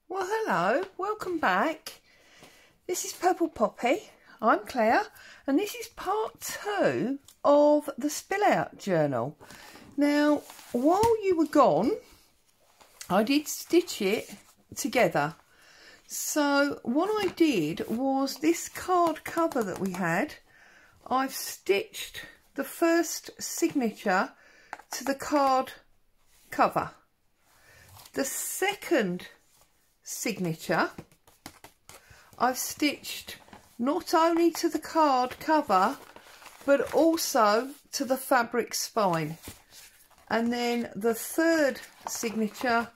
Well, hello, welcome back. This is Purple Poppy. I'm Claire, and this is part 2 of the Spill Out Journal. Now, while you were gone, I did stitch it together. So what I did was this card cover that we had, I've stitched the first signature to the card cover. The second signature I've stitched not only to the card cover but also to the fabric spine, and then the third signature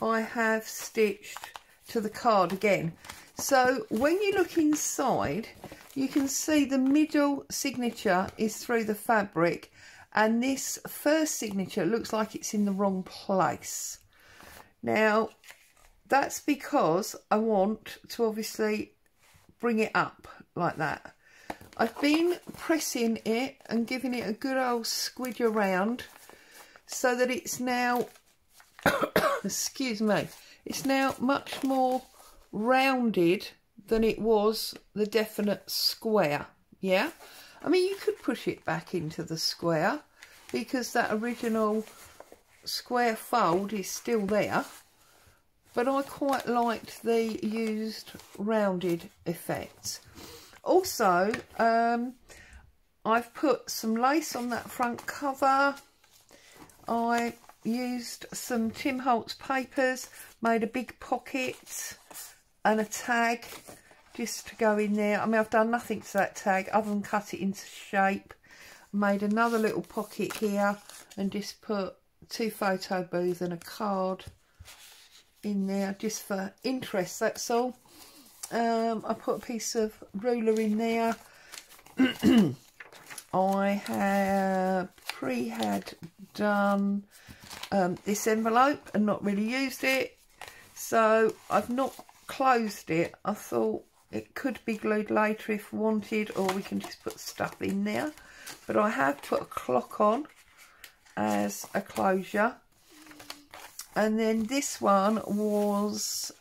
I have stitched to the card again. So when you look inside, you can see the middle signature is through the fabric, and this first signature looks like it's in the wrong place. Now that's because I want to obviously bring it up like that. I've been pressing it and giving it a good old squidge around so that it's now, excuse me, it's now much more rounded than it was the definite square. Yeah, I mean, you could push it back into the square because that original square fold is still there. But I quite liked the used rounded effect. Also, I've put some lace on that front cover. I used some Tim Holtz papers, made a big pocket and a tag just to go in there. I mean, I've done nothing to that tag other than cut it into shape. Made another little pocket here and just put 2 photo booths and a card in there just for interest, that's all. I put a piece of ruler in there. I have had done this envelope and not really used it, so I've not closed it. I thought it could be glued later if wanted, or we can just put stuff in there, but I have put a clock on as a closure. And then this one was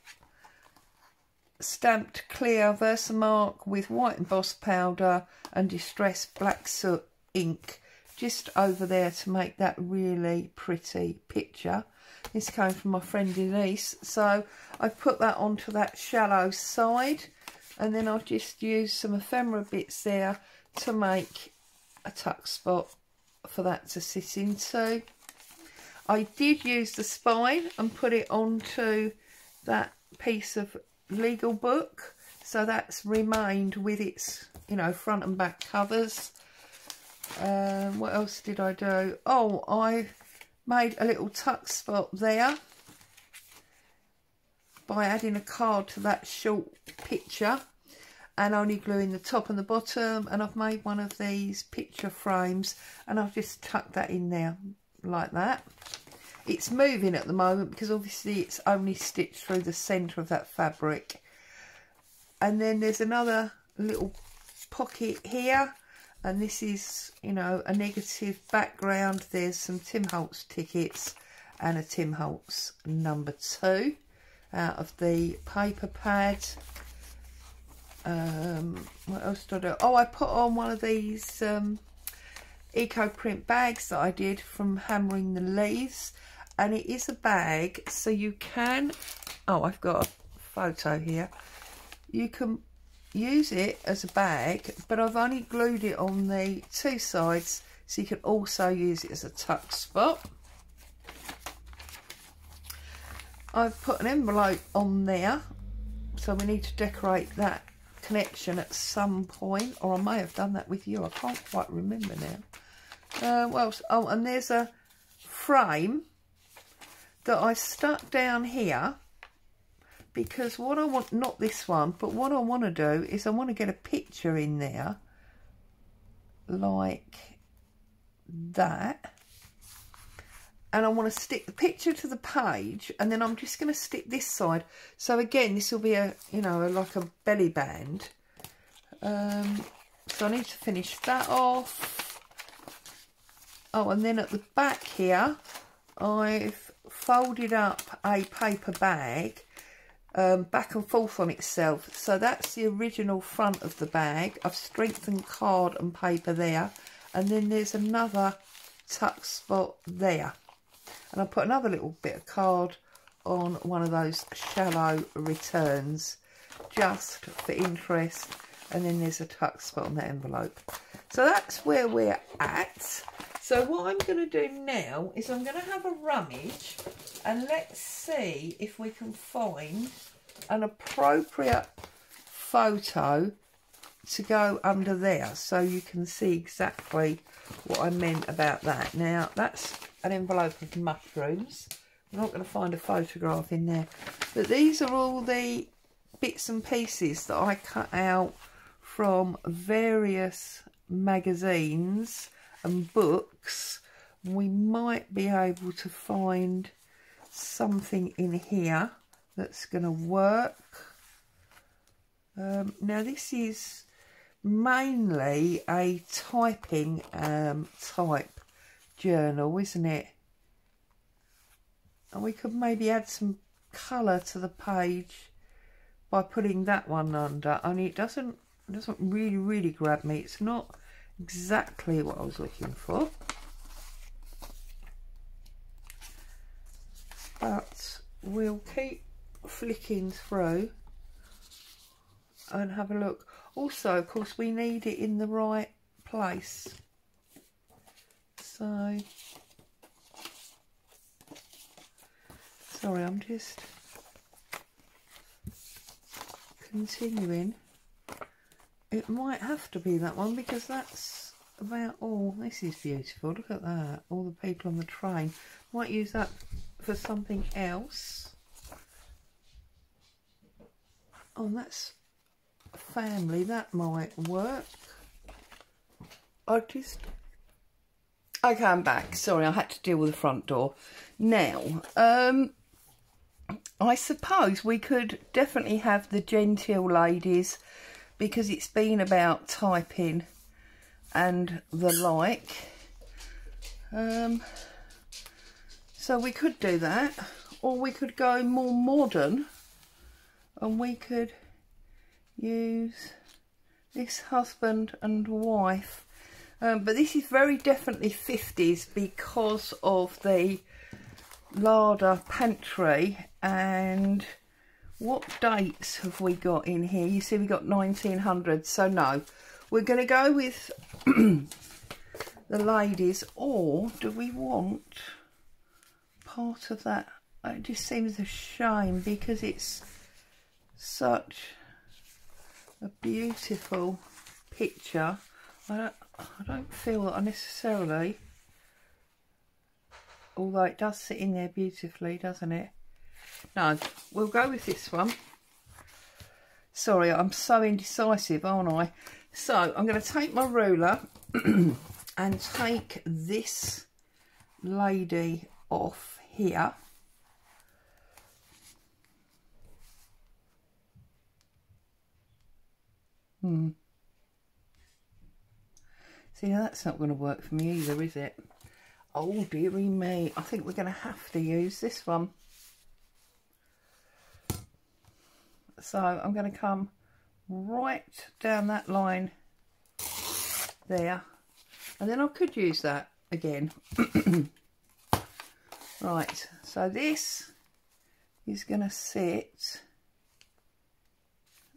stamped clear Versamark with white embossed powder and distressed black soot ink just over there to make that really pretty picture. This came from my friend Denise, so I put that onto that shallow side, and then I've just used some ephemera bits there to make a tuck spot for that to sit into. I did use the spine and put it onto that piece of legal book, so that's remained with its, you know, front and back covers. What else did I do? Oh, I made a little tuck spot there by adding a card to that short picture and only gluing the top and the bottom, and I've made one of these picture frames and I've just tucked that in there like that. It's moving at the moment because obviously it's only stitched through the centre of that fabric. And then there's another little pocket here, and this is, you know, a negative background. There's some Tim Holtz tickets and a Tim Holtz number 2 out of the paper pad. What else did I do? Oh, I put on one of these eco print bags that I did from Hammering the Leaves, and it is a bag so you can, oh, I've got a photo here, you can use it as a bag, but I've only glued it on the 2 sides so you can also use it as a tuck spot. I've put an envelope on there, so we need to decorate that connection at some point, or I may have done that with you, I can't quite remember now. What else? Oh, and there's a frame that I stuck down here because what I want, not this one, but what I want to do is I want to get a picture in there like that, and I want to stick the picture to the page, and then I'm just going to stick this side. So again, this will be a, you know, like a belly band. So I need to finish that off. Oh, and then at the back here, I've folded up a paper bag back and forth on itself. So that's the original front of the bag. I've strengthened card and paper there, and then there's another tuck spot there, and I put another little bit of card on one of those shallow returns just for interest, and then there's a tuck spot on the envelope. So that's where we're at. So what I'm going to do now is I'm going to have a rummage, and let's see if we can find an appropriate photo to go under there, so you can see exactly what I meant about that. Now that's an envelope of mushrooms. I'm not going to find a photograph in there, but these are all the bits and pieces that I cut out from various magazines and books. We might be able to find something in here that's going to work. Now this is mainly a typing type journal, isn't it? And we could maybe add some colour to the page by putting that one under, only it doesn't really grab me. It's not exactly what I was looking for, but we'll keep flicking through and have a look. Also, of course, we need it in the right place, so sorry, I'm just continuing. It might have to be that one, because that's about all. This is beautiful, look at that, all the people on the train. Might use that for something else. Oh, that's family, that might work. Okay, I'm back. Sorry, I had to deal with the front door. Now, I suppose we could definitely have the genteel ladies, because it's been about typing and the like. So we could do that, or we could go more modern and we could use this husband and wife. But this is very definitely 50s because of the larder pantry. And what dates have we got in here? You see we got 1900, so no, we're going to go with the ladies. Or do we want part of that? It just seems a shame, because it's such a beautiful picture. I don't feel that I necessarily, although it does sit in there beautifully, doesn't it? No, we'll go with this one. Sorry, I'm so indecisive, aren't I? So I'm going to take my ruler and take this lady off here. See, now that's not going to work for me either, is it? Oh, dearie me. I think we're going to have to use this one. So I'm going to come right down that line there. And then I could use that again. Right, so this is going to sit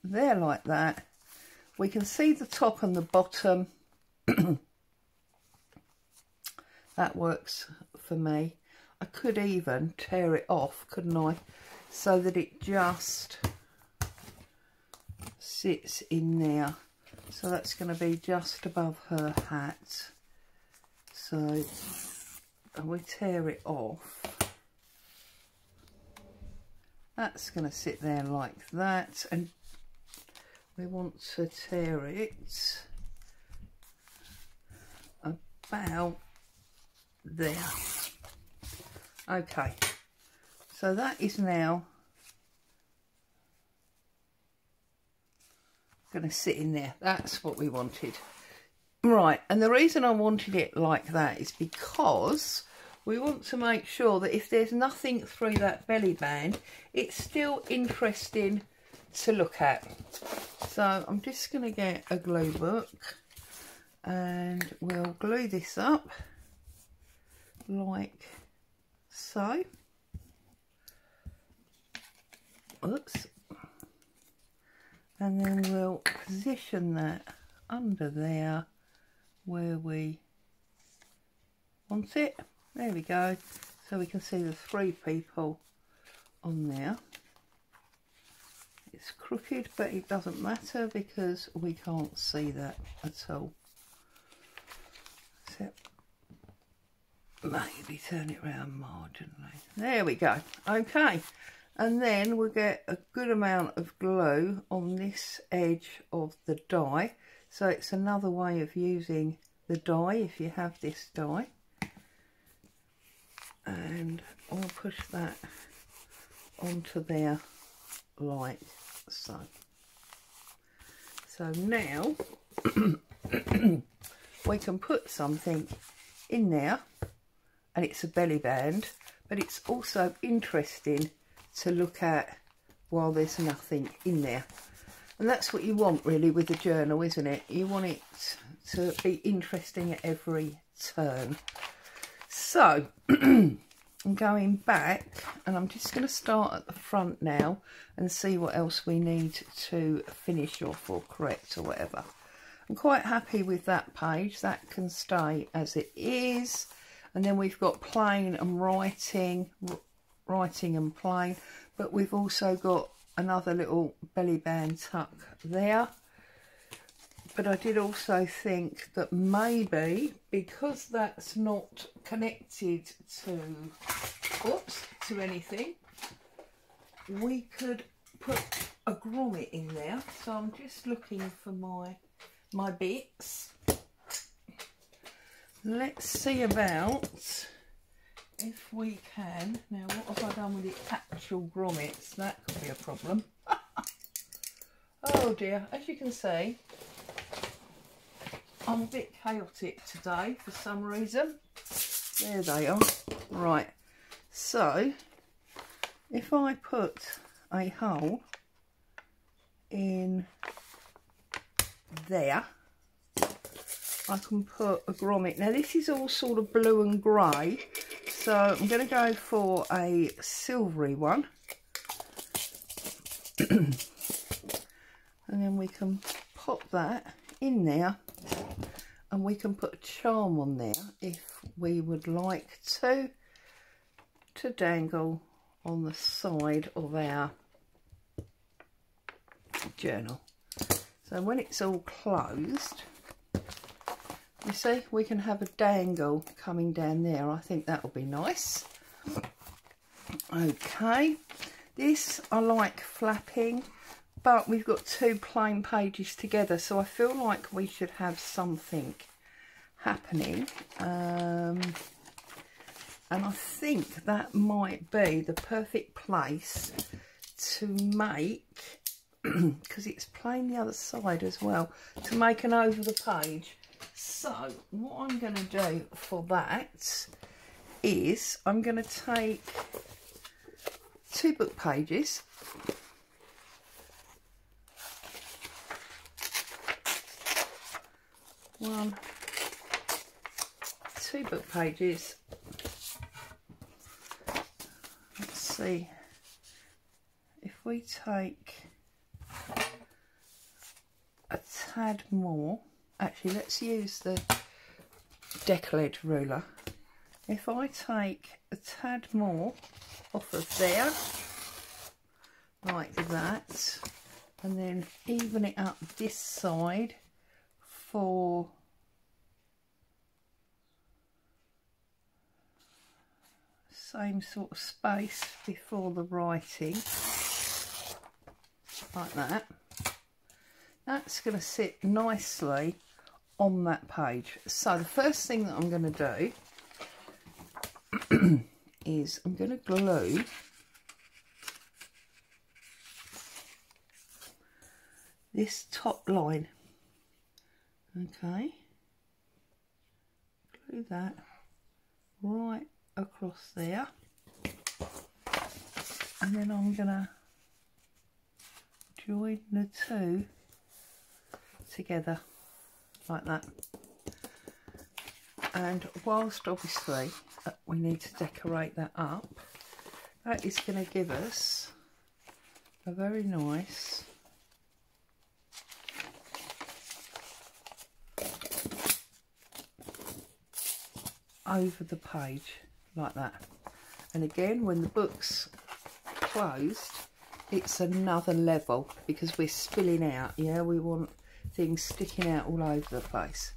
there like that. We can see the top and the bottom. That works for me. I could even tear it off, couldn't I? So that it just sits in there. So that's going to be just above her hat. So we tear it off. That's going to sit there like that, and we want to tear it about there. Okay, so that is now going to sit in there. That's what we wanted. Right, and the reason I wanted it like that is because we want to make sure that if there's nothing through that belly band, it's still interesting to look at. So I'm just going to get a glue book and we'll glue this up like so. Oops. And then we'll position that under there where we want it. There we go. So we can see the 3 people on there. It's crooked, but it doesn't matter because we can't see that at all. So maybe turn it around marginally. There we go. Okay. And then we'll get a good amount of glue on this edge of the die. So it's another way of using the die if you have this die. And I'll push that onto there like so. So now we can put something in there, and it's a belly band, but it's also interesting to look at while there's nothing in there. And that's what you want really with the journal, isn't it? You want it to be interesting at every turn. So I'm going back, and I'm just going to start at the front now and see what else we need to finish off or correct or whatever. I'm quite happy with that page. That can stay as it is. And then we've got plain and writing and plain, but we've also got another little belly band tuck there. But I did also think that maybe because that's not connected to anything, we could put a grommet in there. So I'm just looking for my bits. Let's see about if we can. Now, what have I done with the actual grommets? That could be a problem. Oh dear, as you can see, I'm a bit chaotic today for some reason. There they are. Right, so if I put a hole in there, I can put a grommet. Now this is all sort of blue and grey, so I'm going to go for a silvery one. And then we can pop that in there, and we can put a charm on there if we would like to dangle on the side of our journal. So when it's all closed, you see, we can have a dangle coming down there. I think that will be nice. Okay, this I like flapping, but we've got 2 plain pages together, so I feel like we should have something happening. And I think that might be the perfect place to make, because it's plain the other side as well, to make an over the page. So what I'm going to do for that is I'm going to take 2 book pages, one, 2 book pages. Let's see, if we take a tad more, actually let's use the decal edge ruler. If I take a tad more off of there, like that, and then even it up this side for same sort of space before the writing, like that. That's going to sit nicely on that page. So the first thing that I'm going to do is I'm going to glue this top line. Okay, glue that right across there, and then I'm gonna join the two together like that. And whilst obviously we need to decorate that up, that is going to give us a very nice over the page like that. And again, when the book's closed, it's another level because we're spilling out. Yeah, we want things sticking out all over the place.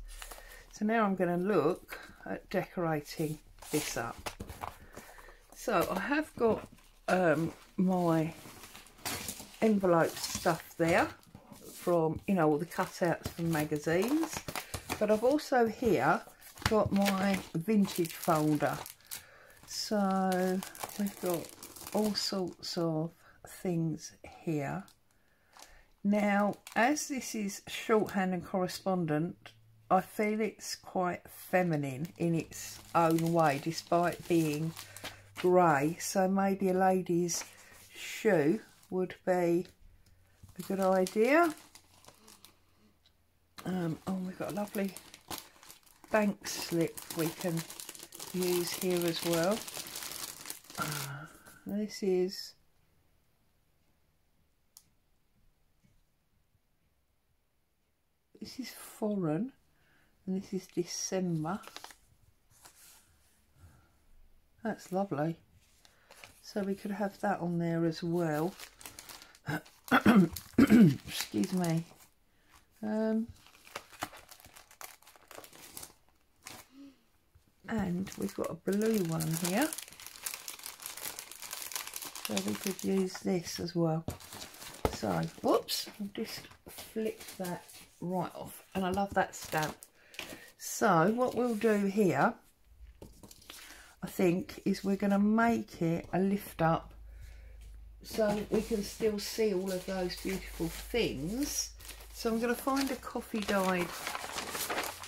So now I'm going to look at decorating this up. So I have got my envelope stuff there from, you know, all the cutouts from magazines, but I've also here got my vintage folder. So we've got all sorts of things here. Now, as this is shorthand and correspondent, I feel it's quite feminine in its own way, despite being grey. So maybe a lady's shoe would be a good idea. Oh, we've got a lovely bank slip we can use here as well. This is foreign, and this is December. That's lovely. So we could have that on there as well. Excuse me. And we've got a blue one here, so we could use this as well. So, whoops, I've just flicked that right off, and I love that stamp. So what we'll do here, I think, is we're going to make it a lift up so we can still see all of those beautiful things. So I'm going to find a coffee dyed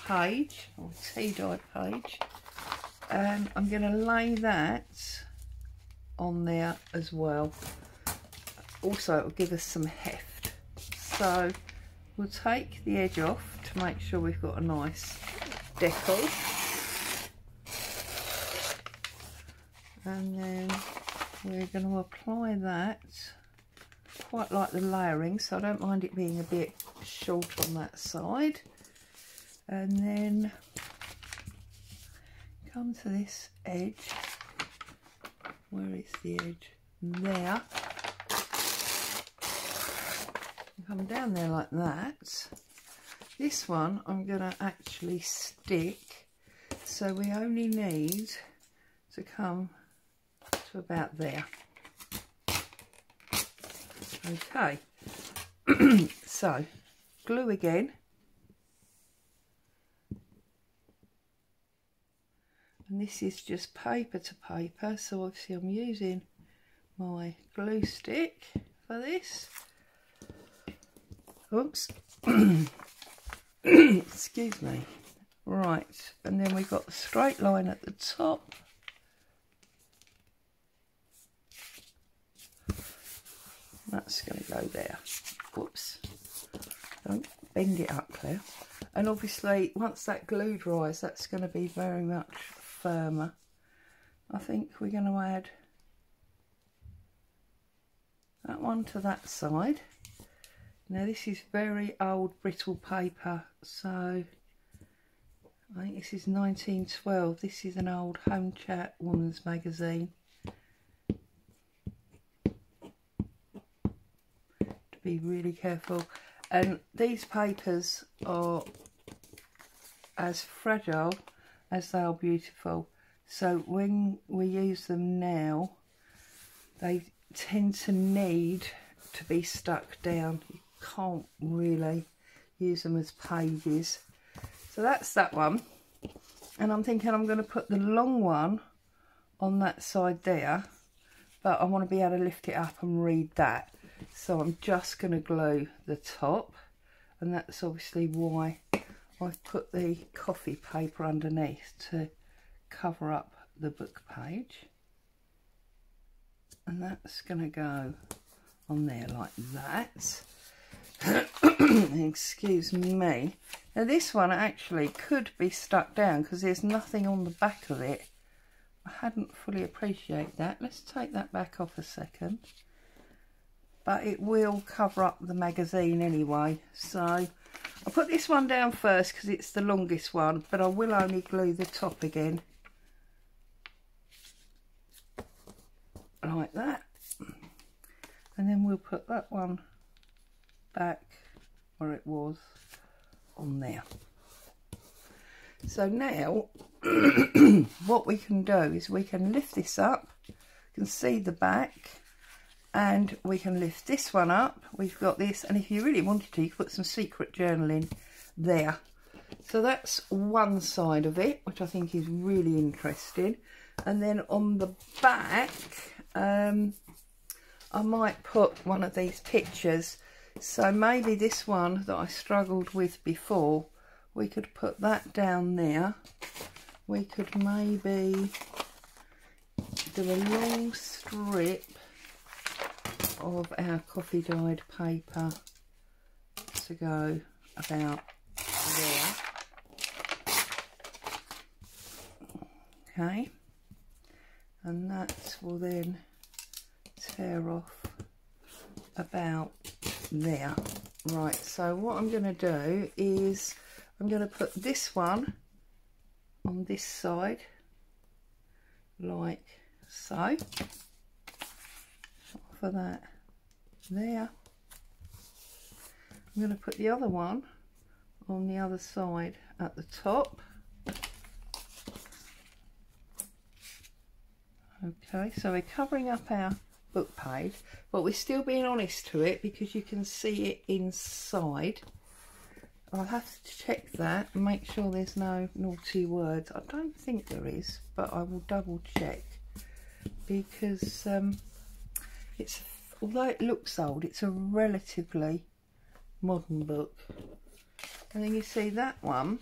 page, or tea dyed page, and I'm going to lay that on there as well. Also, it will give us some heft. So we'll take the edge off to make sure we've got a nice decal, and then we're going to apply that. Quite like the layering, so I don't mind it being a bit short on that side. And then come to this edge. Where is the edge? There. Come down there like that. This one I'm going to actually stick, so we only need to come to about there. Okay. So glue again, and this is just paper to paper, so obviously I'm using my glue stick for this. Oops. Excuse me. Right, and then we've got the straight line at the top. That's going to go there. Whoops. Don't bend it up, Claire. And obviously, once that glue dries, that's going to be very much firmer. I think we're going to add that one to that side. Now this is very old brittle paper, so I think this is 1912. This is an old Home Chat woman's magazine. To be really careful. And these papers are as fragile as they are beautiful. So when we use them now, they tend to need to be stuck down. You can't really use them as pages. So that's that one. And I'm thinking I'm going to put the long one on that side there, but I want to be able to lift it up and read that. So I'm just going to glue the top, and that's obviously why I've put the coffee paper underneath to cover up the book page, and that's going to go on there like that. Excuse me. Now this one actually could be stuck down because there's nothing on the back of it. I hadn't fully appreciated that. Let's take that back off a second. But it will cover up the magazine anyway, so I'll put this one down first because it's the longest one, but I will only glue the top again like that, and then we'll put that one back where it was on there. So now what we can do is we can lift this up, you can see the back, and we can lift this one up. We've got this, and if you really wanted to, you could put some secret journaling there. So that's one side of it, which I think is really interesting. And then on the back, I might put one of these pictures. So maybe this one that I struggled with before, we could put that down there. We could maybe do a long strip of our coffee dyed paper to go about there. Okay, and that will then tear off about there. Right, so what I'm going to do is I'm going to put this one on this side like so, for that there. I'm going to put the other one on the other side at the top. Okay, so we're covering up our book page, but we're still being honest to it because you can see it inside. I'll have to check that and make sure there's no naughty words. I don't think there is, but I will double check because it's, although it looks old, it's a relatively modern book. And then you see that one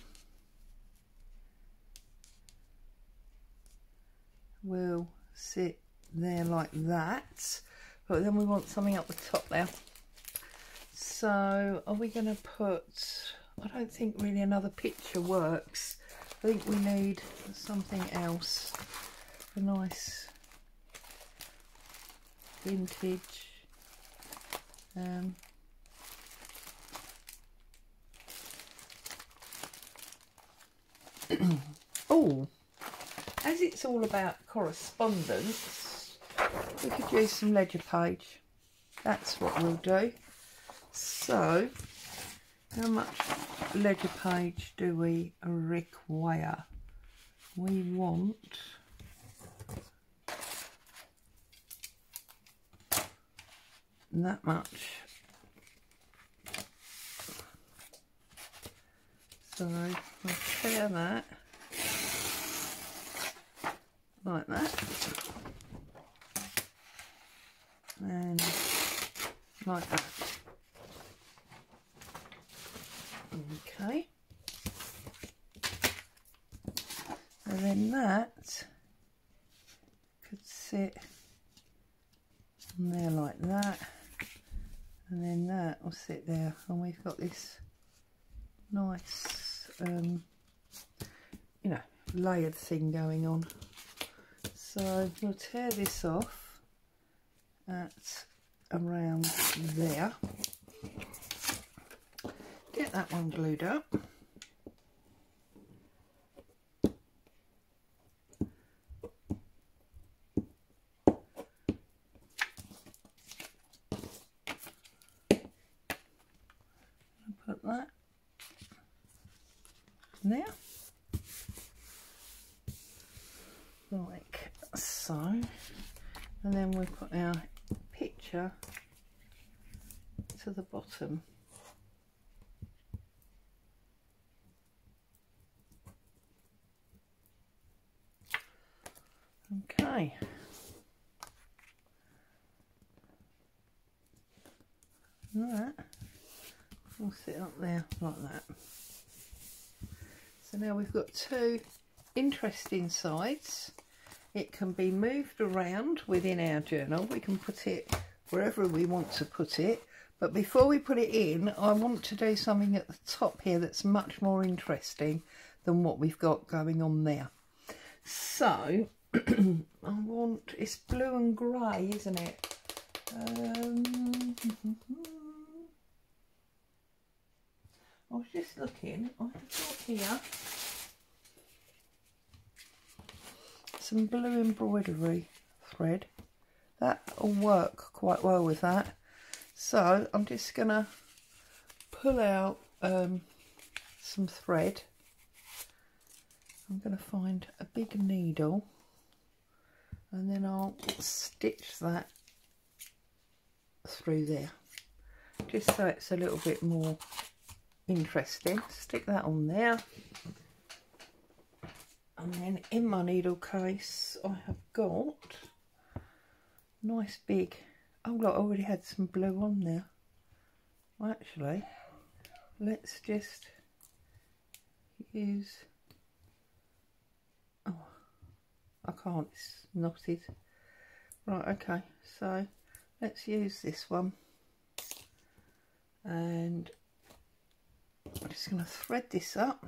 will sit there like that, but then we want something up the top there. So are we going to put, I don't think really another picture works. I think we need something else, a nice vintage oh, as it's all about correspondence, we could use some ledger page. That's what we'll do. So how much ledger page do we require? We want that much. So we'll tear that like that, and like that. Okay, and then that could sit on there like that, and then that will sit there, and we've got this nice you know, layered thing going on. So we'll tear this off at around there, get that one glued up, put that there like so, and then we'll put our picture to the bottom. Okay, that will sit up there like that. So now we've got two interesting sides. It can be moved around within our journal. We can put it wherever we want to put it. But before we put it in, I want to do something at the top here that's much more interesting than what we've got going on there. So, I want, it's blue and grey, isn't it? I was just looking, I've got here some blue embroidery thread. That'll work quite well with that. So I'm just gonna pull out some thread. I'm gonna find a big needle and then I'll stitch that through there, just so it's a little bit more interesting. Stick that on there. And then in my needle case I have got nice big, oh look, I already had some blue on there. Well, actually, let's just use, oh, I can't, it's knotted. Right, okay, so let's use this one. And I'm just going to thread this up.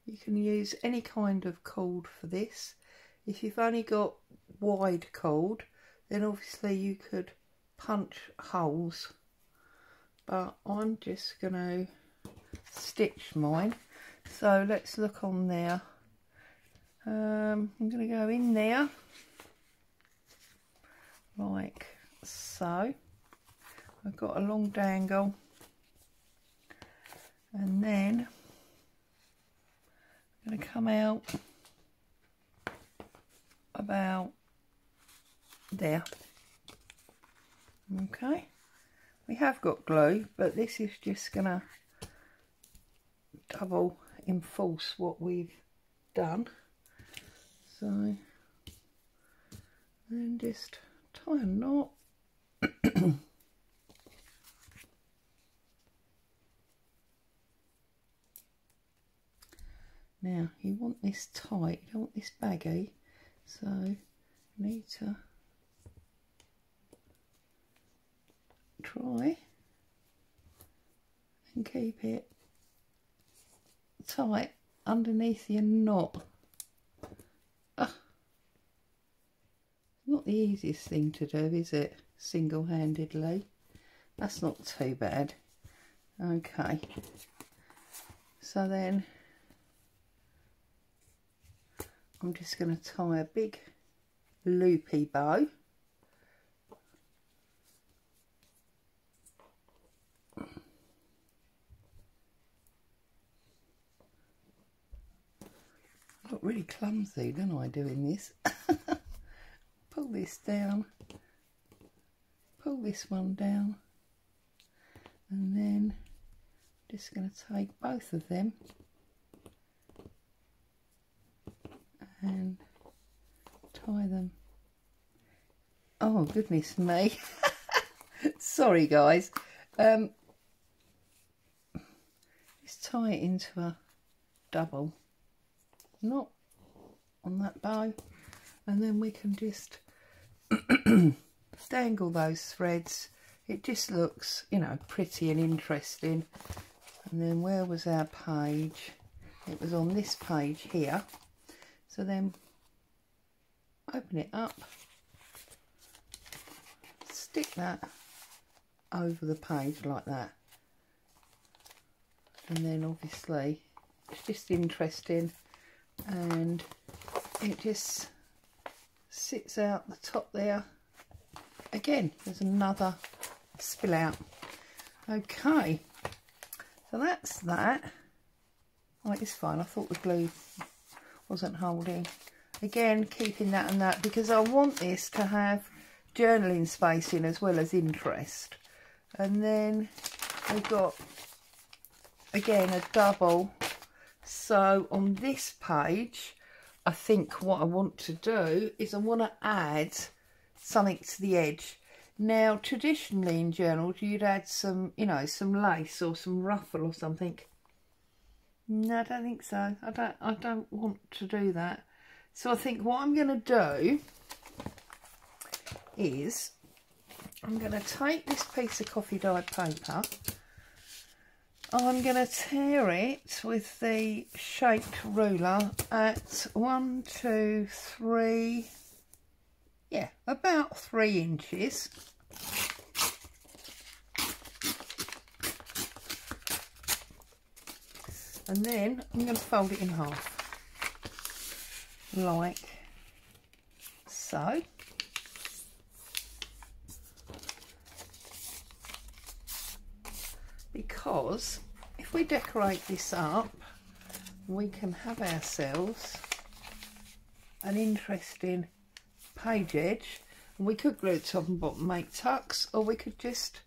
You can use any kind of cord for this. If you've only got wide cord, then obviously you could punch holes. But I'm just going to stitch mine. So let's look on there. I'm going to go in there like so. I've got a long dangle, and then I'm going to come out about there. Okay, we have got glue, but this is just going to double enforce what we've done. So then just tie a knot. Now you want this tight, you don't want this baggy, so you need to try and keep it tight underneath your knot. Not the easiest thing to do, is it? Single-handedly. That's not too bad. Okay. So then I'm just going to tie a big loopy bow. I look really clumsy, don't I, doing this? Pull this down, pull this one down, and then I'm just going to take both of them and tie them. Oh goodness me. Sorry guys. Just tie it into a double knot on that bow, and then we can just dangle those threads. It just looks, you know, pretty and interesting. And then where was our page? It was on this page here. So then open it up, stick that over the page like that, and then obviously it's just interesting, and it just sits out the top there. Again, there's another spill out. Okay, so that's that. Oh, it's fine. I thought the glue wasn't holding. Again, keeping that and that, because I want this to have journaling space in as well as interest. And then we've got, again, a double. So on this page, I think what I want to do is I want to add something to the edge. Now, traditionally in journals, you'd add some, you know, some lace or some ruffle or something. No, I don't think so. I don't want to do that. So I think what I'm going to do is I'm going to take this piece of coffee dyed paper. I'm going to tear it with the shaped ruler at 1, 2, 3, yeah, about 3 inches. And then I'm going to fold it in half, like so. Because if we decorate this up, we can have ourselves an interesting page edge. And we could glue it top and bottom, make tucks, or we could just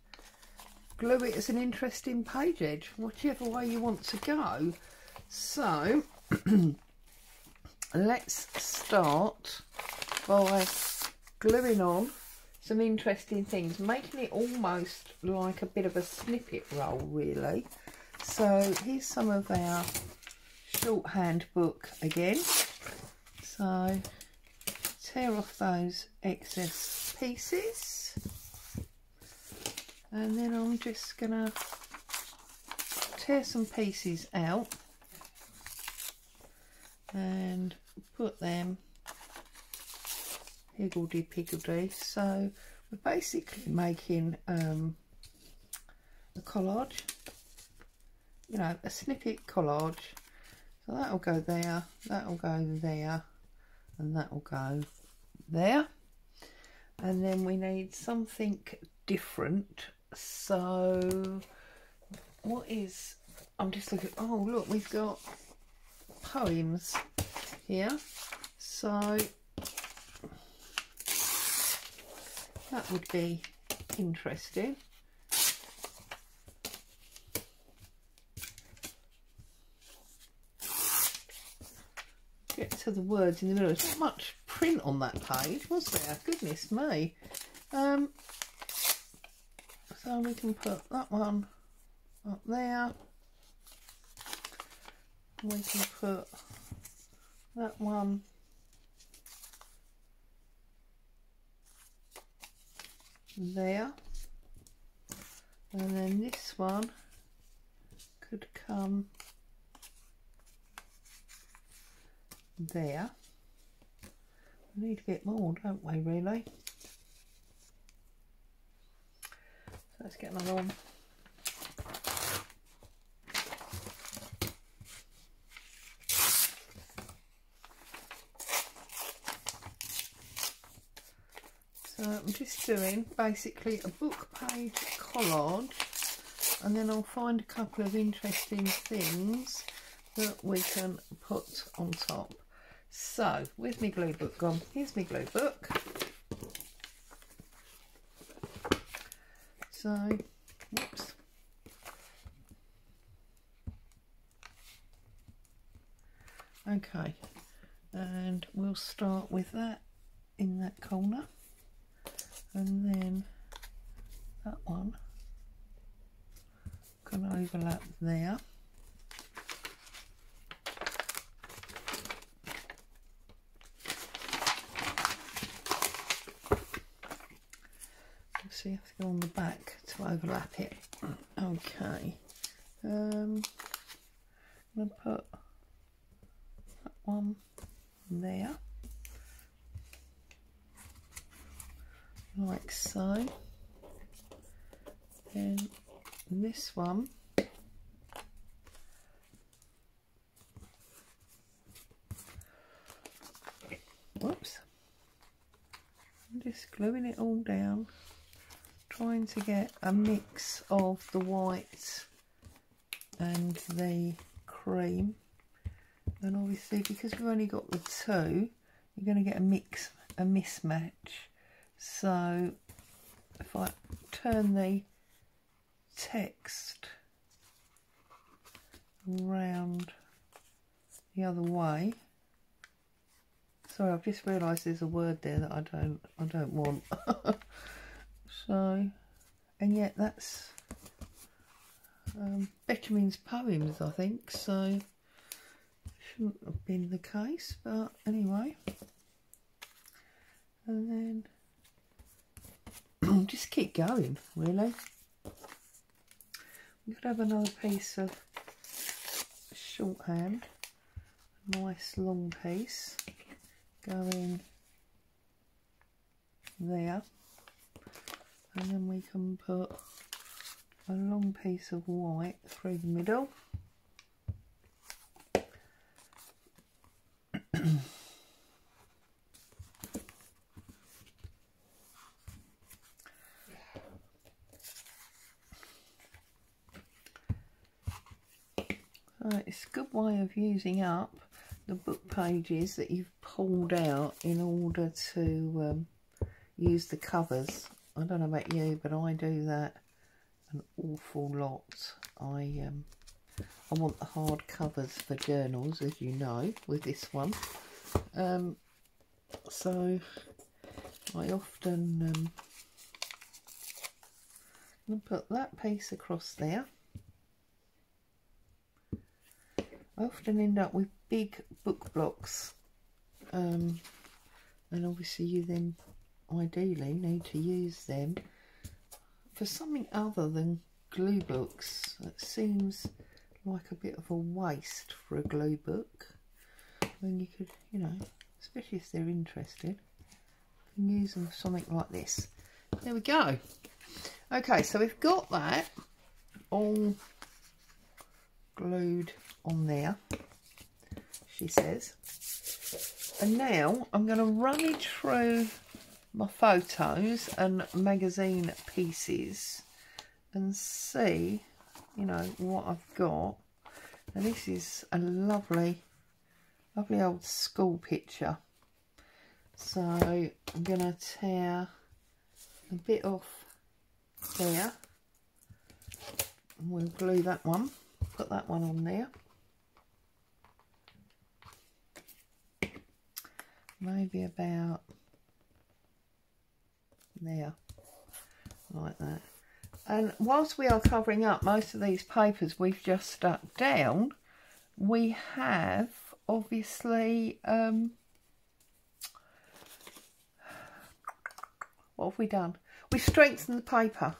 glue it as an interesting page edge, whichever way you want to go. So let's start by gluing on some interesting things, making it almost like a bit of a snippet roll, really. So here's some of our shorthand book again. So tear off those excess pieces, and then I'm just gonna tear some pieces out and put them higgledy-piggledy. So we're basically making a collage, you know, a snippet collage. So that'll go there, that'll go there, and that'll go there. And then we need something different. So what is, I'm just looking, oh look, we've got poems here. So that would be interesting. Get to the words in the middle. There's not much print on that page, was there? Goodness me. So we can put that one up there. We can put that one there, and then this one could come there. We need a bit more, don't we, really? So let's get another one. So I'm just doing basically a book page collage, and then I'll find a couple of interesting things that we can put on top. So where's my glue book gone? Here's my glue book. So, whoops. Okay, and we'll start with that in that corner. And then that one can overlap there. So you have to go on the back to overlap it. Okay. I'm going to put that one there. Like so. Then this one, whoops, I'm just gluing it all down, trying to get a mix of the white and the cream. And obviously because we've only got the two, you're going to get a mismatch. So if I turn the text round the other way, sorry, I've just realised there's a word there that I don't want. So, and yet that's Benjamin's poems, I think. So shouldn't have been the case, but anyway. And then just keep going, really. We could have another piece of shorthand, nice long piece going there, and then we can put a long piece of white through the middle. It's a good way of using up the book pages that you've pulled out in order to use the covers. I don't know about you, but I do that an awful lot. I want the hard covers for journals, as you know, with this one. So I often put that piece across there. I often end up with big book blocks, and obviously you then ideally need to use them for something other than glue books. It seems like a bit of a waste for a glue book, when you could, you know, especially if they're interested, you can use them for something like this. There we go. Okay, so we've got that all glued on there, she says, and now I'm going to rummage through my photos and magazine pieces and see, you know, what I've got. And this is a lovely old school picture, so I'm going to tear a bit off there, and we'll glue that one, put that one on there. Maybe about there, like that. And whilst we are covering up most of these papers we've just stuck down, we have obviously, what have we done? We've strengthened the paper.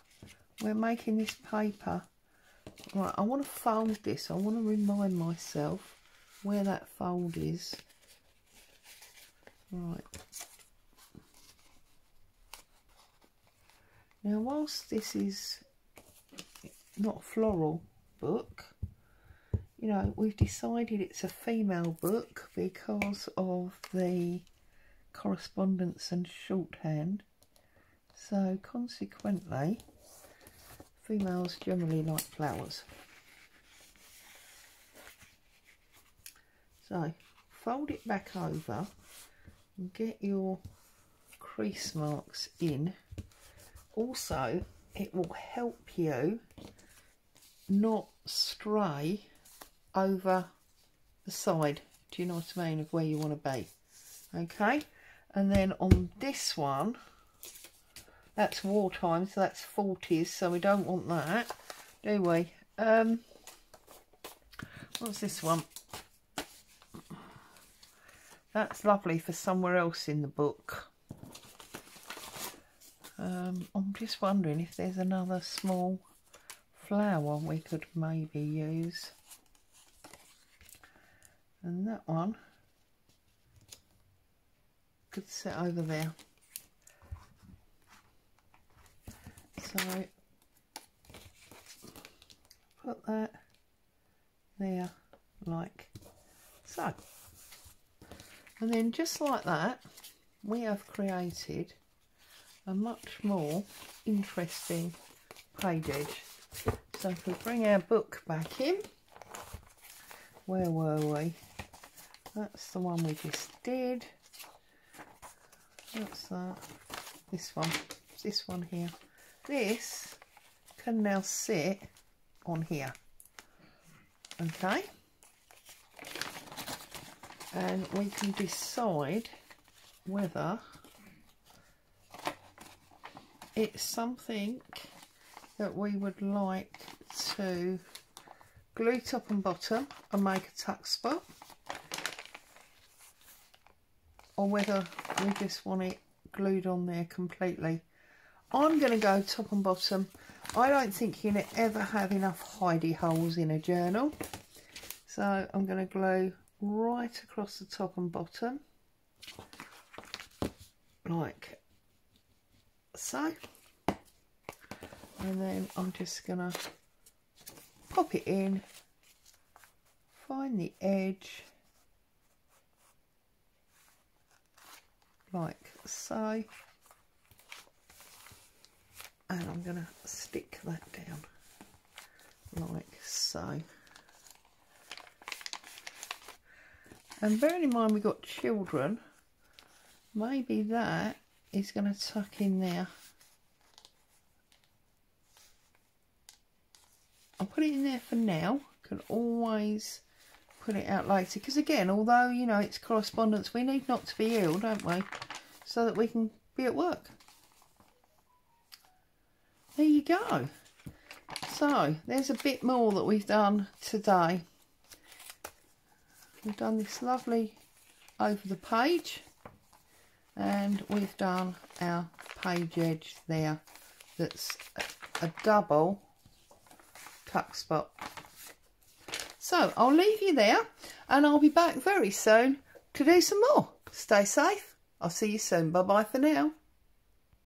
We're making this paper. Right, I want to fold this. I want to remind myself where that fold is. Right. Now, whilst this is not a floral book, you know, we've decided it's a female book because of the correspondence and shorthand. So, consequently, females generally like flowers. So, fold it back over and get your crease marks in. Also, it will help you not stray over the side, do you know what I mean, of where you want to be. Okay, and then on this one, that's wartime, so that's 40s, so we don't want that, do we? What's this one? That's lovely for somewhere else in the book. I'm just wondering if there's another small flower we could maybe use. And that one could sit over there. So put that there like so. And then just like that, we have created a much more interesting page edge. So if we bring our book back in, where were we? That's the one we just did. That's that. This one here. This can now sit on here. Okay. And we can decide whether it's something that we would like to glue top and bottom and make a tuck spot, or whether we just want it glued on there completely. I'm going to go top and bottom. I don't think you'll ever have enough hidey holes in a journal. So I'm going to glue right across the top and bottom, like so. And then I'm just going to pop it in, find the edge, like so. And I'm going to stick that down, like so. And bearing in mind we've got children, maybe that is going to tuck in there. I'll put it in there for now. Can always put it out later. Because again, although, you know, it's correspondence, we need not to be ill, don't we? So that we can be at work. There you go. So, there's a bit more that we've done today. We've done this lovely over the page, and we've done our page edge there that's a double tuck spot. So I'll leave you there, and I'll be back very soon to do some more. Stay safe. I'll see you soon. Bye bye for now.